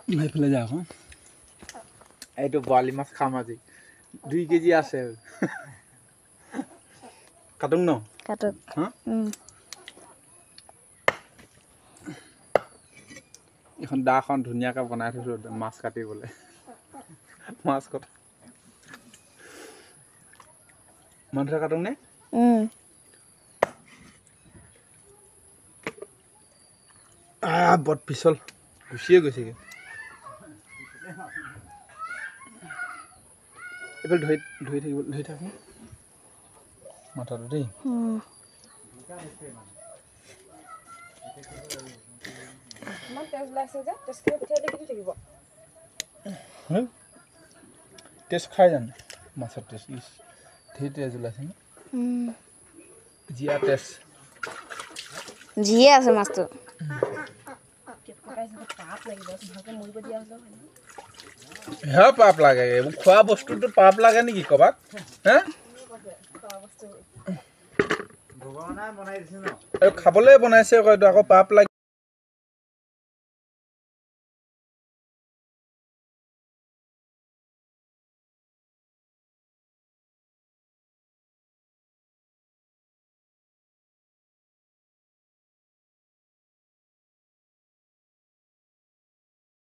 এইফালে যা আকৌ এইটো বৰালি মাছ খাম আজি 2 কেজি আছে কাটুং ন কাটক হা এখন দাখন ধুনীয়াকৈ বনাই থৈছোঁ মাছ কাটিবলৈ মাছ কটা মাংস কাটুং নে বট পিছল গুচিয়ে গৈছেগৈ এইফালে ধৰি থাক মাথাটো দেই টেষ্ট খাই জানো মাছৰ টেষ্ট ধেৰ তেজ ওলাইছে ন জীয়া টেষ্ট জিয়ে আছে মাছটো হে পাপ লাগে এইবোৰ খোৱা বস্তুটো পাপ লাগে নেকি ক'ৰবাত হে খাবলৈ বনাইছে আকৌ এইটো আকৌ পাপ লাগে